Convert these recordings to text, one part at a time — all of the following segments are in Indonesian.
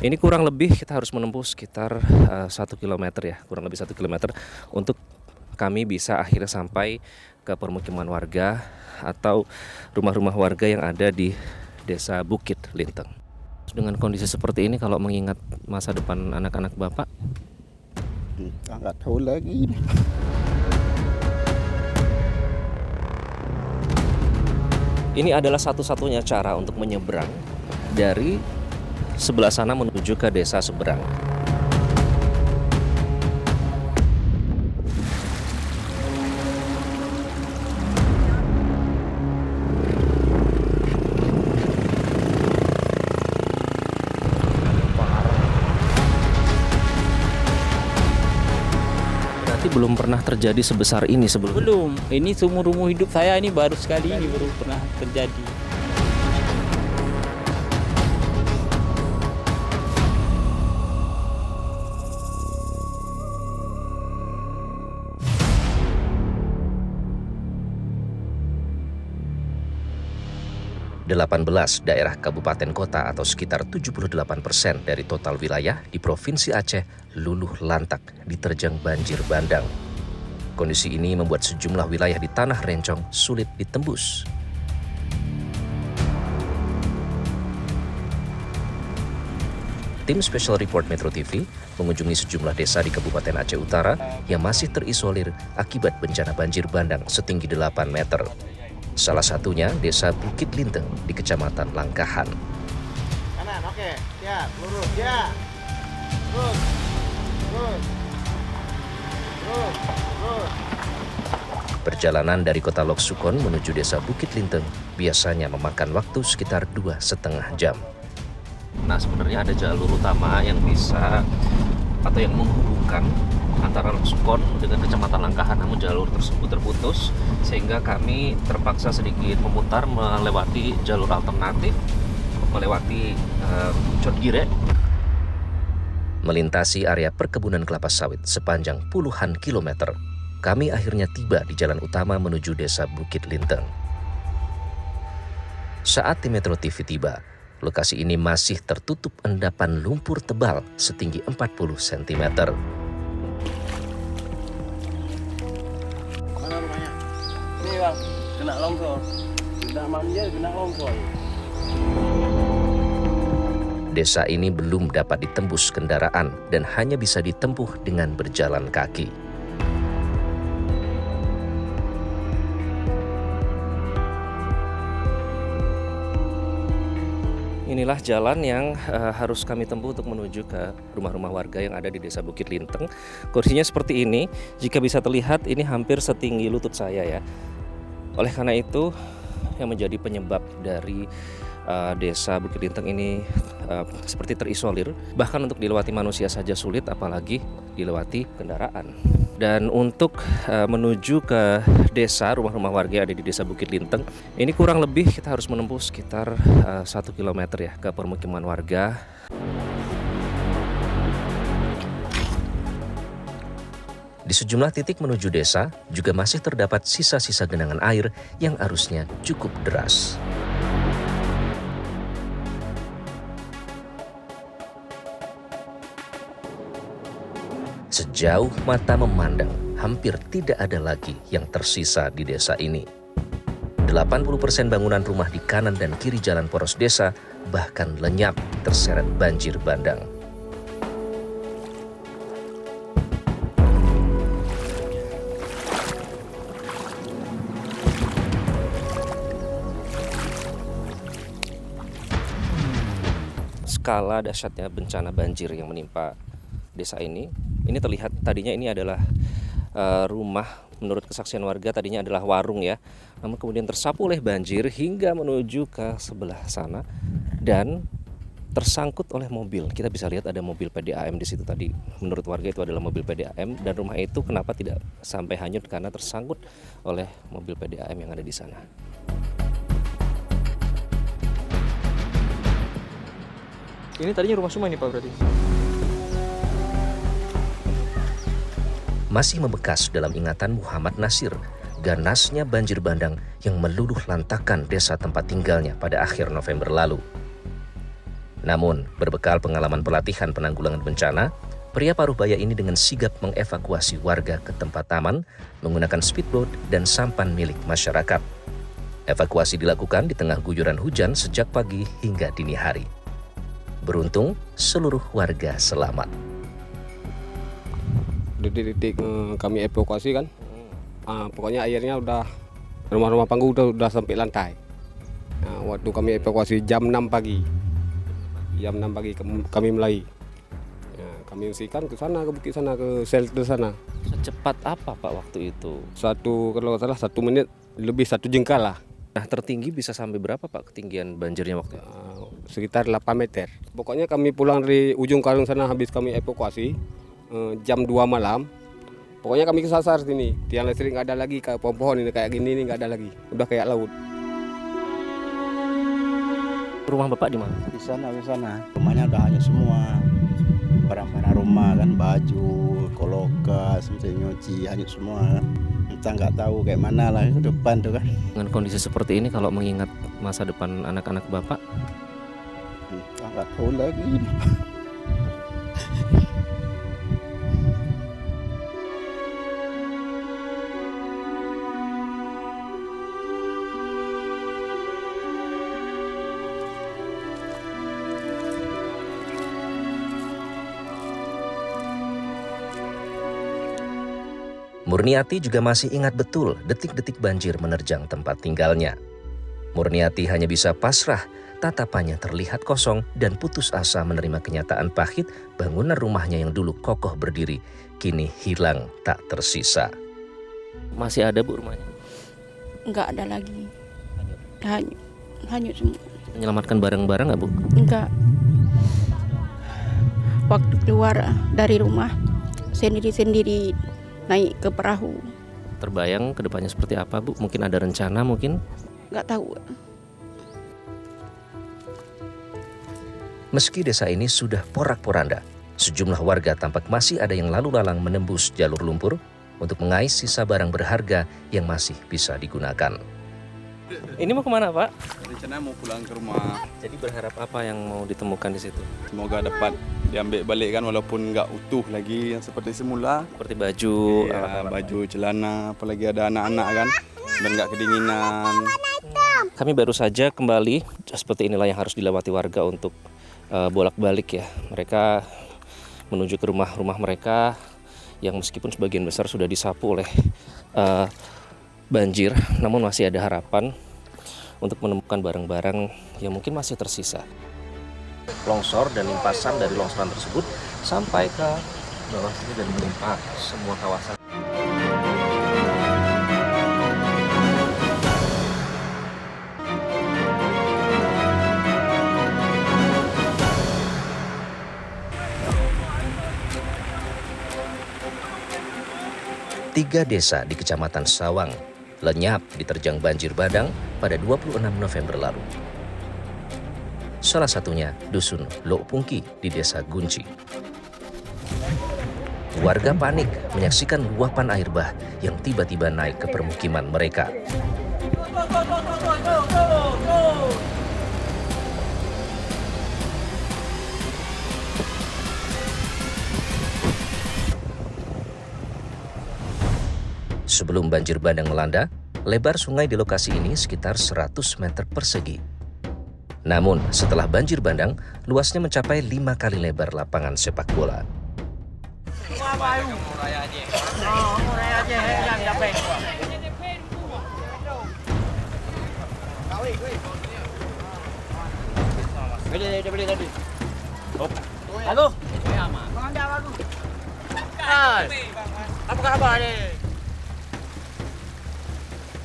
Ini kurang lebih kita harus menempuh sekitar 1 kilometer ya, kurang lebih 1 kilometer untuk kami bisa akhirnya sampai ke permukiman warga atau rumah-rumah warga yang ada di Desa Bukit Linteng. Dengan kondisi seperti ini, kalau mengingat masa depan anak-anak Bapak, Kita nggak tahu lagi. ini adalah satu-satunya cara untuk menyeberang dari sebelah sana menuju ke desa seberang. Berarti belum pernah terjadi sebesar ini sebelumnya. Belum, ini seumur umur hidup saya ini baru sekali ini baru pernah terjadi. Delapan belas daerah kabupaten kota atau sekitar 78% dari total wilayah di Provinsi Aceh luluh lantak diterjang banjir bandang. Kondisi ini membuat sejumlah wilayah di Tanah Rencong sulit ditembus. Tim Special Report Metro TV mengunjungi sejumlah desa di Kabupaten Aceh Utara yang masih terisolir akibat bencana banjir bandang setinggi 8 meter. Salah satunya Desa Bukit Linteng di Kecamatan Langkahan. Kanan, oke. Siap, lurus, ya. Terus. Terus. Terus. Terus. Perjalanan dari kota Loksukon menuju Desa Bukit Linteng biasanya memakan waktu sekitar 2,5 jam. Nah, sebenarnya ada jalur utama yang bisa atau yang menghubungkan antara Loksukon dengan Kecamatan Langkahan, namun jalur tersebut terputus sehingga kami terpaksa sedikit memutar melewati jalur alternatif, melewati Codgire, melintasi area perkebunan kelapa sawit sepanjang puluhan kilometer. Kami akhirnya tiba di jalan utama menuju Desa Bukit Linteng. Saat tim Metro TV tiba, lokasi ini masih tertutup endapan lumpur tebal setinggi 40 cm. Mana rumahnya? Ini bang, kena longsor. Sudah manjir, kena longsor. Desa ini belum dapat ditembus kendaraan dan hanya bisa ditempuh dengan berjalan kaki. Inilah jalan yang harus kami tempuh untuk menuju ke rumah-rumah warga yang ada di Desa Bukit Linteng. Kondisinya seperti ini, jika bisa terlihat ini hampir setinggi lutut saya ya. Oleh karena itu, yang menjadi penyebab dari Desa Bukit Linteng ini seperti terisolir, bahkan untuk dilewati manusia saja sulit, apalagi dilewati kendaraan. Dan untuk menuju ke desa, rumah-rumah warga yang ada di Desa Bukit Linteng, ini kurang lebih kita harus menempuh sekitar 1 kilometer ya ke permukiman warga. Di sejumlah titik menuju desa juga masih terdapat sisa-sisa genangan air yang arusnya cukup deras. Sejauh mata memandang, hampir tidak ada lagi yang tersisa di desa ini. 80% bangunan rumah di kanan dan kiri jalan poros desa bahkan lenyap terseret banjir bandang. Skala dahsyatnya bencana banjir yang menimpa desa ini terlihat tadinya ini adalah rumah, menurut kesaksian warga tadinya adalah warung ya, namun kemudian tersapu oleh banjir hingga menuju ke sebelah sana dan tersangkut oleh mobil. Kita bisa lihat ada mobil PDAM di situ tadi. Menurut warga itu adalah mobil PDAM, dan rumah itu kenapa tidak sampai hanyut karena tersangkut oleh mobil PDAM yang ada di sana. Ini tadinya rumah Suma ini Pak berarti? Masih membekas dalam ingatan Muhammad Nasir, ganasnya banjir bandang yang meluluh lantakan desa tempat tinggalnya pada akhir November lalu. Namun, berbekal pengalaman pelatihan penanggulangan bencana, pria paruh baya ini dengan sigap mengevakuasi warga ke tempat aman menggunakan speedboat dan sampan milik masyarakat. Evakuasi dilakukan di tengah guyuran hujan sejak pagi hingga dini hari. Beruntung, seluruh warga selamat. Detik-detik kami evakuasi kan, pokoknya airnya udah rumah-rumah panggung udah sampai lantai. Waktu kami evakuasi jam 6 pagi, kami mulai. Kami usikan ke sana, ke bukit sana, ke shelter sana. Secepat apa Pak waktu itu? Kalau nggak salah 1 menit lebih 1 jengkal lah. Nah, tertinggi bisa sampai berapa Pak ketinggian banjirnya waktu itu? Sekitar 8 meter. Pokoknya kami pulang dari ujung karung sana habis kami evakuasi jam 2 malam. Pokoknya kami kesasar sini. Tiang listrik nggak ada lagi, kayak pohon-pohon ini kayak gini nggak ada lagi. Udah kayak laut. Rumah Bapak di mana? Di sana. Rumahnya udah hanyut semua. Barang-barang rumah kan, baju, kolokas, mesin nyuci, hanyut semua. Kita nggak tahu kayak mana lah ke depan tuh kan. Dengan kondisi seperti ini, kalau mengingat masa depan anak-anak Bapak, Kita nggak tahu lagi. Murniati juga masih ingat betul detik-detik banjir menerjang tempat tinggalnya. Murniati hanya bisa pasrah, tatapannya terlihat kosong dan putus asa menerima kenyataan pahit bangunan rumahnya yang dulu kokoh berdiri, kini hilang tak tersisa. Masih ada Bu rumahnya? Enggak ada lagi. Hanyut semua. Menyelamatkan barang-barang nggak Bu? Enggak. Waktu keluar dari rumah sendiri-sendiri naik ke perahu. Terbayang ke depannya seperti apa Bu? Mungkin ada rencana mungkin? Enggak tahu. Meski desa ini sudah porak-poranda, sejumlah warga tampak masih ada yang lalu lalang menembus jalur lumpur untuk mengais sisa barang berharga yang masih bisa digunakan. Ini mau kemana Pak? Rencana mau pulang ke rumah. Jadi berharap apa yang mau ditemukan di situ? Semoga dapat diambil balik kan, walaupun nggak utuh lagi yang seperti semula. Seperti baju, Ya, baju, celana, apalagi ada anak-anak kan, dan nggak kedinginan. Kami baru saja kembali, seperti inilah yang harus dilewati warga untuk bolak-balik ya. Mereka menuju ke rumah-rumah mereka yang meskipun sebagian besar sudah disapu oleh banjir, namun masih ada harapan untuk menemukan barang-barang yang mungkin masih tersisa. Longsor dan limpasan dari longsoran tersebut sampai ke bawah sini dan menimpa semua kawasan. Tiga desa di Kecamatan Sawang lenyap diterjang banjir bandang pada 26 November lalu. Salah satunya Dusun Lok Pungki di Desa Gunci. Warga panik menyaksikan luapan air bah yang tiba-tiba naik ke permukiman mereka. Sebelum banjir bandang melanda, lebar sungai di lokasi ini sekitar 100 meter persegi. Namun, setelah banjir bandang, luasnya mencapai 5 kali lebar lapangan sepak bola.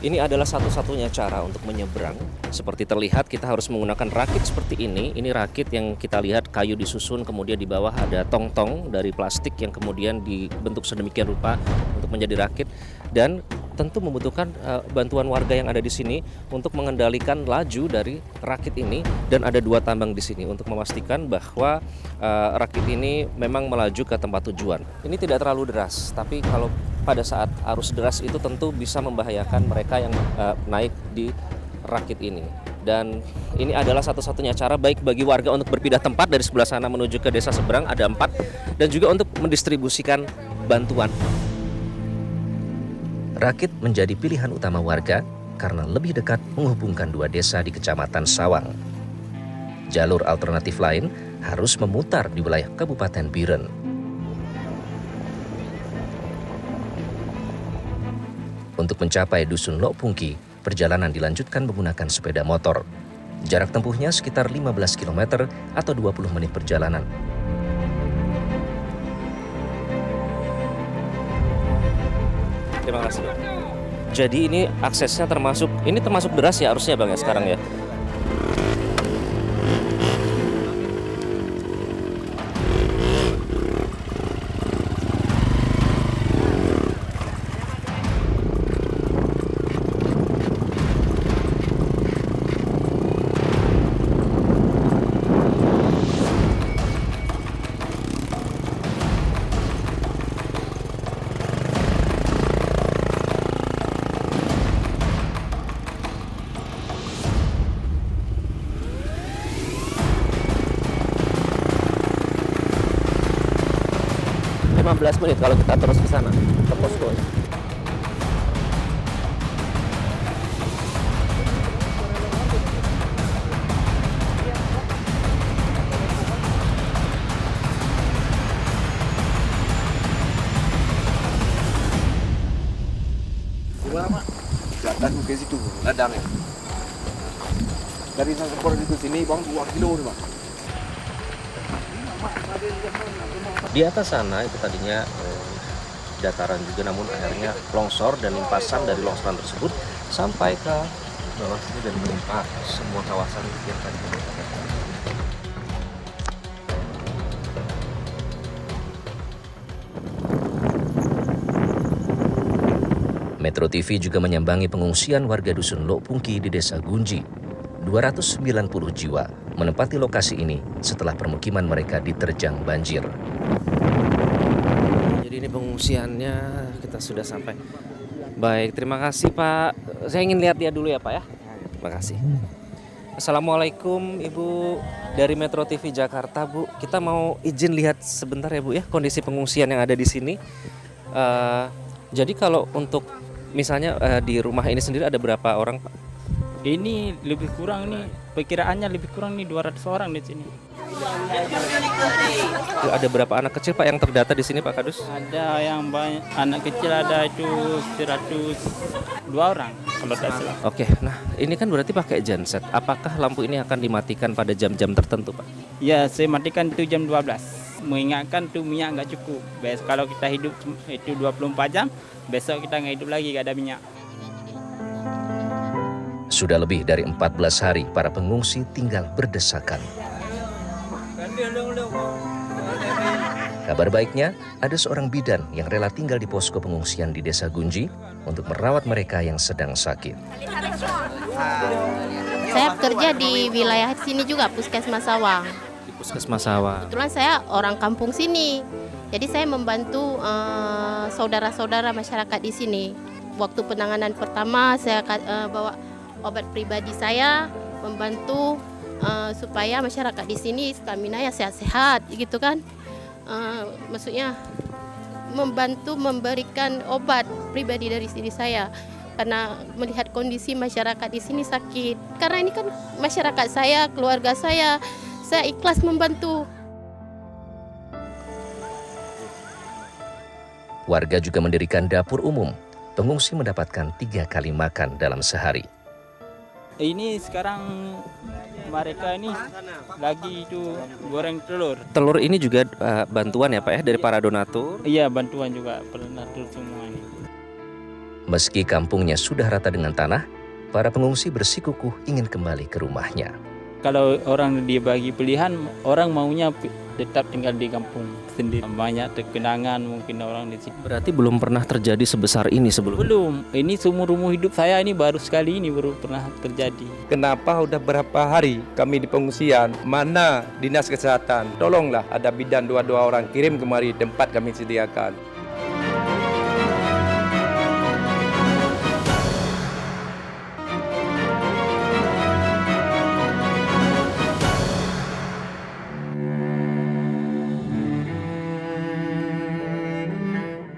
Ini adalah satu-satunya cara untuk menyeberang. Seperti terlihat kita harus menggunakan rakit seperti ini. Ini rakit yang kita lihat kayu disusun, kemudian di bawah ada tong-tong dari plastik yang kemudian dibentuk sedemikian rupa untuk menjadi rakit. Dan tentu membutuhkan bantuan warga yang ada di sini untuk mengendalikan laju dari rakit ini. Dan ada 2 tambang di sini untuk memastikan bahwa rakit ini memang melaju ke tempat tujuan. Ini tidak terlalu deras, tapi kalau pada saat arus deras itu tentu bisa membahayakan mereka yang naik di rakit ini. Dan ini adalah satu-satunya cara baik bagi warga untuk berpindah tempat dari sebelah sana menuju ke desa seberang, ada 4, dan juga untuk mendistribusikan bantuan. Rakit menjadi pilihan utama warga karena lebih dekat menghubungkan 2 desa di Kecamatan Sawang. Jalur alternatif lain harus memutar di wilayah Kabupaten Biren. Untuk mencapai Dusun Lok Pungki, perjalanan dilanjutkan menggunakan sepeda motor. Jarak tempuhnya sekitar 15 km atau 20 menit perjalanan. Terima kasih, Bang. Jadi ini aksesnya termasuk deras ya harusnya, Bang, ya sekarang ya. Menit kalau kita terus ke sana, ke posko. Gimana, Mak? Datang ke situ, ladang ya. Dari Sangkepor itu sini, Bang, 2 kilo nih, Bang. Di atas sana itu tadinya dataran juga, namun akhirnya longsor dan limpasan dari longsoran tersebut sampai ke bawah sini dan menimpa semua kawasan yang tadi kita. Metro TV juga menyambangi pengungsian warga Dusun Lok Pungki di Desa Gunji. 290 jiwa menempati lokasi ini setelah permukiman mereka diterjang banjir. Jadi ini pengungsiannya, kita sudah sampai. Baik, terima kasih Pak. Saya ingin lihat dia dulu ya Pak ya. Terima kasih. Assalamualaikum Ibu dari Metro TV Jakarta Bu. Kita mau izin lihat sebentar ya Bu ya kondisi pengungsian yang ada di sini. Jadi kalau untuk misalnya di rumah ini sendiri ada berapa orang Pak? Ini lebih kurang nih, perkiraannya lebih kurang nih 200 orang di sini. Ada berapa anak kecil Pak yang terdata di sini Pak Kadus? Ada yang banyak, anak kecil ada itu 102 orang kalau tidak salah. Oke, nah ini kan berarti pakai genset. Apakah lampu ini akan dimatikan pada jam-jam tertentu Pak? Ya, saya matikan itu jam 12. Mengingatkan tuh minyak nggak cukup. Besok kalau kita hidup itu 24 jam, besok kita nggak hidup lagi, nggak ada minyak. Sudah lebih dari 14 hari para pengungsi tinggal berdesakan. Kabar baiknya, ada seorang bidan yang rela tinggal di posko pengungsian di Desa Gunji untuk merawat mereka yang sedang sakit. Saya bekerja di wilayah sini juga, Puskesmas Sawang. Di Puskesmas Sawang. Kebetulan saya orang kampung sini, jadi saya membantu saudara-saudara masyarakat di sini. Waktu penanganan pertama saya bawa obat pribadi saya, membantu supaya masyarakat di sini stamina ya sehat-sehat gitu kan. Maksudnya membantu memberikan obat pribadi dari diri saya karena melihat kondisi masyarakat di sini sakit. Karena ini kan masyarakat saya, keluarga saya ikhlas membantu. Warga juga mendirikan dapur umum. Pengungsi mendapatkan 3 kali makan dalam sehari. Ini sekarang mereka ini lagi itu goreng telur. Telur ini juga bantuan ya Pak ya dari para donatur? Iya, bantuan juga donatur semua ini. Meski kampungnya sudah rata dengan tanah, para pengungsi bersikukuh ingin kembali ke rumahnya. Kalau orang dibagi pilihan, orang maunya tetap tinggal di kampung sendiri. Banyak kenangan mungkin orang di sini. Berarti belum pernah terjadi sebesar ini sebelumnya? Belum. Ini seumur-umur hidup saya ini baru sekali ini baru pernah terjadi. Kenapa udah berapa hari kami di pengungsian? Mana dinas kesehatan? Tolonglah ada bidan 2 orang kirim kemari tempat kami sediakan.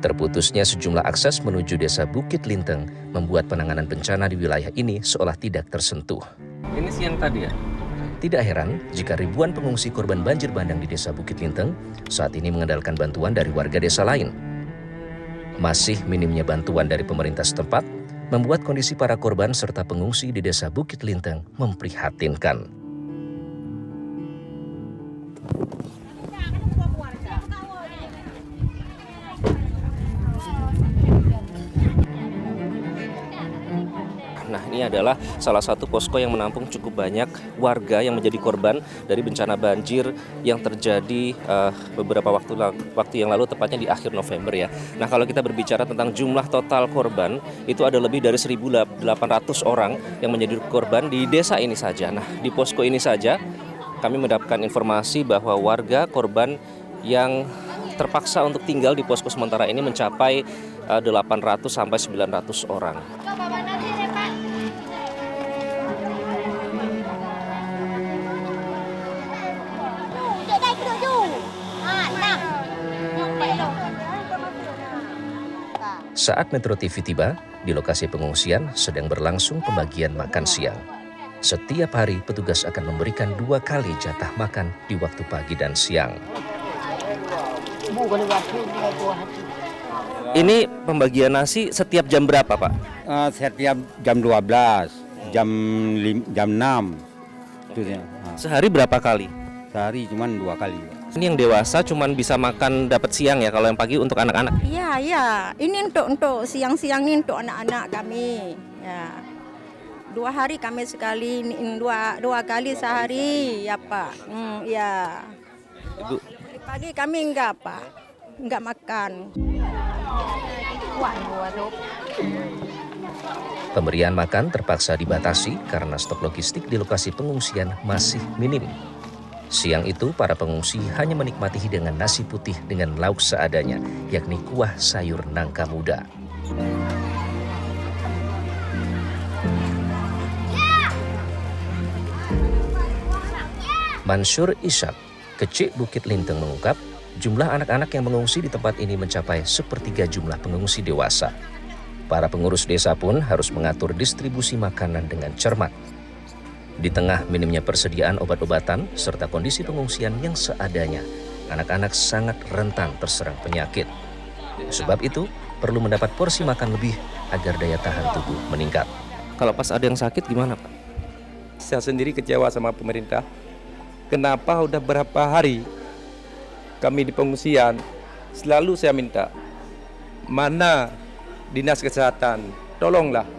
Terputusnya sejumlah akses menuju desa Bukit Linteng membuat penanganan bencana di wilayah ini seolah tidak tersentuh. Ini siang tadi ya? Tidak heran jika ribuan pengungsi korban banjir bandang di desa Bukit Linteng saat ini mengandalkan bantuan dari warga desa lain. Masih minimnya bantuan dari pemerintah setempat membuat kondisi para korban serta pengungsi di desa Bukit Linteng memprihatinkan. Nah, ini adalah salah satu posko yang menampung cukup banyak warga yang menjadi korban dari bencana banjir yang terjadi beberapa waktu yang lalu, tepatnya di akhir November ya. Nah, kalau kita berbicara tentang jumlah total korban, itu ada lebih dari 1.800 orang yang menjadi korban di desa ini saja. Nah, di posko ini saja kami mendapatkan informasi bahwa warga korban yang terpaksa untuk tinggal di posko sementara ini mencapai 800 sampai 900 orang. Saat Metro TV tiba, di lokasi pengungsian sedang berlangsung pembagian makan siang. Setiap hari petugas akan memberikan 2 kali jatah makan di waktu pagi dan siang. Ini pembagian nasi setiap jam berapa, Pak? Setiap jam 12, jam 6. Sehari berapa kali? Sehari cuma 2 kali. Ini yang dewasa cuman bisa makan dapat siang ya, kalau yang pagi untuk anak-anak? Iya, iya. Ini untuk siang-siang ini untuk anak-anak kami. Ya. 2 hari kami sekali, dua kali sehari, ya Pak. Ya. Ibu. Pagi kami enggak Pak, enggak makan. Pemberian makan terpaksa dibatasi karena stok logistik di lokasi pengungsian masih minim. Siang itu para pengungsi hanya menikmati hidangan nasi putih dengan lauk seadanya, yakni kuah sayur nangka muda. Mansur Ishak, Kecik Bukit Linteng mengungkap, jumlah anak-anak yang mengungsi di tempat ini mencapai 1/3 jumlah pengungsi dewasa. Para pengurus desa pun harus mengatur distribusi makanan dengan cermat. Di tengah minimnya persediaan obat-obatan serta kondisi pengungsian yang seadanya, anak-anak sangat rentan terserang penyakit. Sebab itu, perlu mendapat porsi makan lebih agar daya tahan tubuh meningkat. Kalau pas ada yang sakit gimana, Pak? Saya sendiri kecewa sama pemerintah. Kenapa udah berapa hari kami di pengungsian, selalu saya minta, mana dinas kesehatan, tolonglah.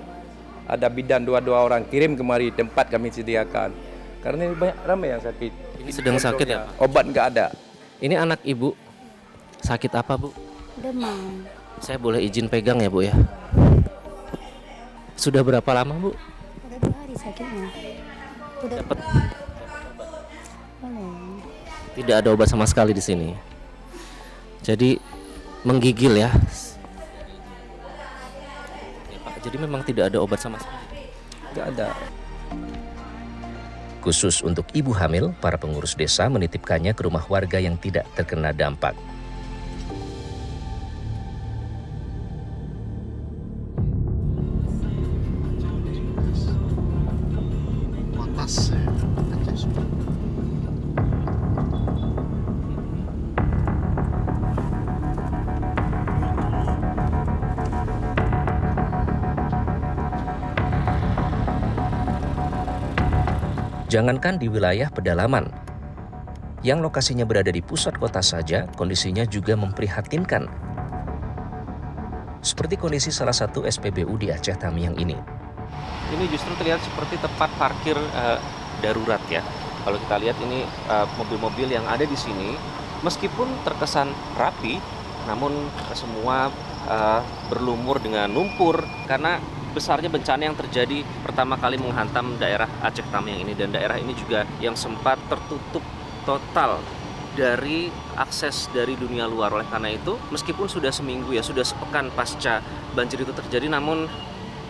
Ada bidan 2 orang kirim kemari tempat kami sediakan. Karena ini banyak ramai yang sakit. Ini sedang sakit ya, Pak? Obat nggak ada. Ini anak Ibu sakit apa, Bu? Demam. Saya boleh izin pegang ya, Bu ya? Sudah berapa lama, Bu? Udah 2 hari sakitnya. Dapat? Tidak ada obat sama sekali di sini. Jadi menggigil ya. Jadi memang tidak ada obat sama sekali? Nggak ada. Khusus untuk ibu hamil, para pengurus desa menitipkannya ke rumah warga yang tidak terkena dampak. Jangankan di wilayah pedalaman, yang lokasinya berada di pusat kota saja, kondisinya juga memprihatinkan. Seperti kondisi salah satu SPBU di Aceh Tamiang ini. Ini justru terlihat seperti tempat parkir darurat ya. Kalau kita lihat ini mobil-mobil yang ada di sini, meskipun terkesan rapi, namun semua berlumur dengan lumpur karena besarnya bencana yang terjadi pertama kali menghantam daerah Aceh Tamiang ini, dan daerah ini juga yang sempat tertutup total dari akses dari dunia luar. Oleh karena itu, meskipun sudah seminggu ya, sudah sepekan pasca banjir itu terjadi, namun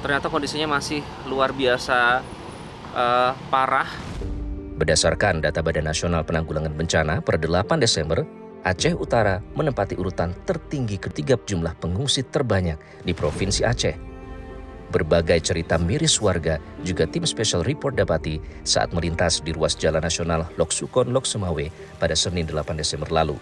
ternyata kondisinya masih luar biasa parah. Berdasarkan data Badan Nasional Penanggulangan Bencana per 8 Desember, Aceh Utara menempati urutan tertinggi ketiga jumlah pengungsi terbanyak di Provinsi Aceh. Berbagai cerita miris warga juga tim Special Report dapati saat melintas di ruas Jalan Nasional Lok Sukon Lok Sumawe pada Senin 8 Desember lalu.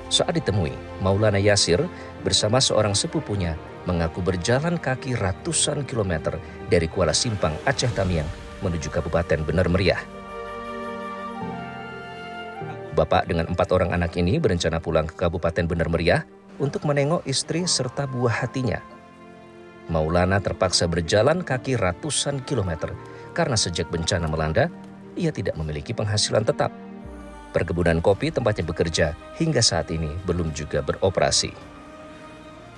Saat ditemui, Maulana Yasir bersama seorang sepupunya mengaku berjalan kaki ratusan kilometer dari Kuala Simpang, Aceh Tamiang menuju Kabupaten Bener Meriah. Bapak dengan 4 orang anak ini berencana pulang ke Kabupaten Bener Meriah untuk menengok istri serta buah hatinya. Maulana terpaksa berjalan kaki ratusan kilometer karena sejak bencana melanda, ia tidak memiliki penghasilan tetap. Perkebunan kopi tempatnya bekerja hingga saat ini belum juga beroperasi.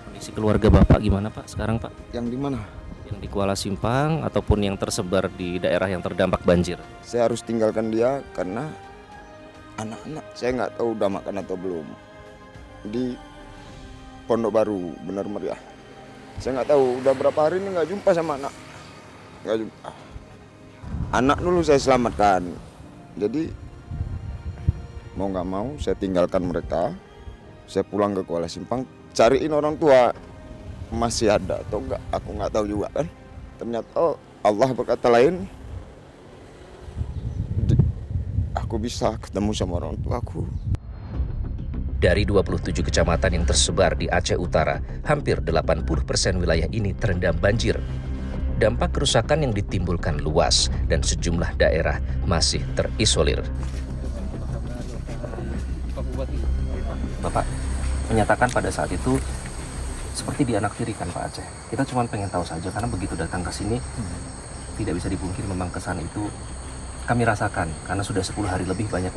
Kondisi keluarga Bapak gimana Pak sekarang Pak? Yang di mana? Yang di Kuala Simpang ataupun yang tersebar di daerah yang terdampak banjir? Saya harus tinggalkan dia karena anak-anak saya nggak tahu udah makan atau belum. Di Pondok Baru, Bener Meriah. Saya nggak tahu udah berapa hari ini nggak jumpa sama anak. Nggak jumpa. Anak dulu saya selamatkan. Jadi mau nggak mau saya tinggalkan mereka, saya pulang ke Kuala Simpang, cariin orang tua masih ada atau enggak, aku nggak tahu juga kan. Ternyata Allah berkata lain, aku bisa ketemu sama orang tuaku. Dari 27 kecamatan yang tersebar di Aceh Utara, hampir 80% wilayah ini terendam banjir. Dampak kerusakan yang ditimbulkan luas dan sejumlah daerah masih terisolir. Bapak menyatakan pada saat itu seperti dianaktirikan Pak Aceh. Kita cuma pengen tahu saja karena begitu datang ke sini tidak bisa dipungkiri memang kesan itu kami rasakan karena sudah 10 hari lebih banyak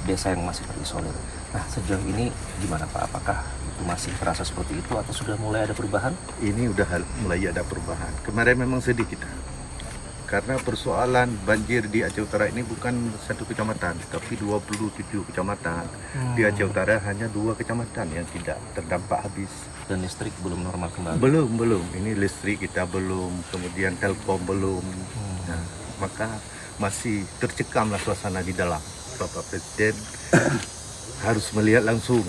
desa yang masih terisolir. Nah sejauh ini gimana Pak? Apakah itu masih terasa seperti itu atau sudah mulai ada perubahan? Ini udah mulai ada perubahan. Kemarin memang sedih kita. Karena persoalan banjir di Aceh Utara ini bukan satu kecamatan, tapi 27 kecamatan. Di Aceh Utara hanya 2 kecamatan yang tidak terdampak habis. Dan listrik belum normal kembali? Belum. Ini listrik kita belum, kemudian telkom belum. Nah, maka masih tercekamlah suasana di dalam. Bapak Presiden harus melihat langsung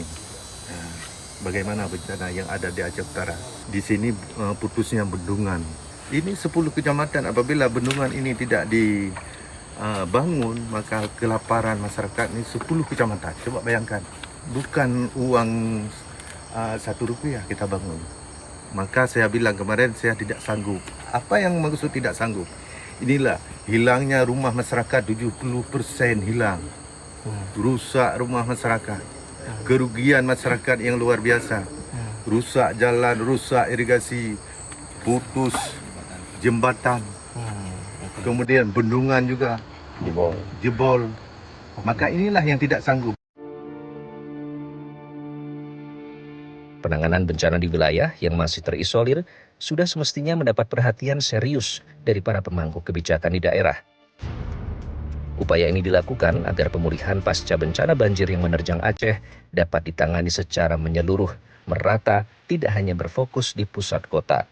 bagaimana bencana yang ada di Aceh Utara. Di sini putusnya bendungan. Ini 10 kecamatan, apabila bendungan ini tidak dibangun, maka kelaparan masyarakat ini 10 kecamatan. Coba bayangkan, bukan uang 1 rupiah kita bangun. Maka saya bilang kemarin saya tidak sanggup. Apa yang maksud tidak sanggup? Inilah hilangnya rumah masyarakat 70% hilang. Rusak rumah masyarakat. Kerugian masyarakat yang luar biasa. Rusak jalan, rusak irigasi, putus jembatan, kemudian bendungan juga jebol. Maka inilah yang tidak sanggup. Penanganan bencana di wilayah yang masih terisolir sudah semestinya mendapat perhatian serius dari para pemangku kebijakan di daerah. Upaya ini dilakukan agar pemulihan pasca bencana banjir yang menerjang Aceh dapat ditangani secara menyeluruh, merata, tidak hanya berfokus di pusat kota.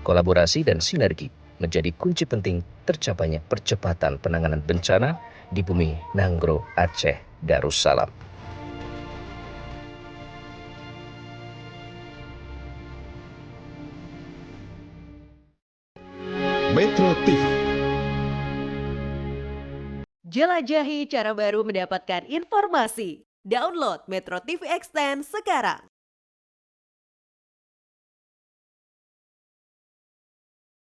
Kolaborasi dan sinergi menjadi kunci penting tercapainya percepatan penanganan bencana di bumi Nanggro, Aceh Darussalam. Metro TV. Jelajahi cara baru mendapatkan informasi. Download Metro TV Extend sekarang.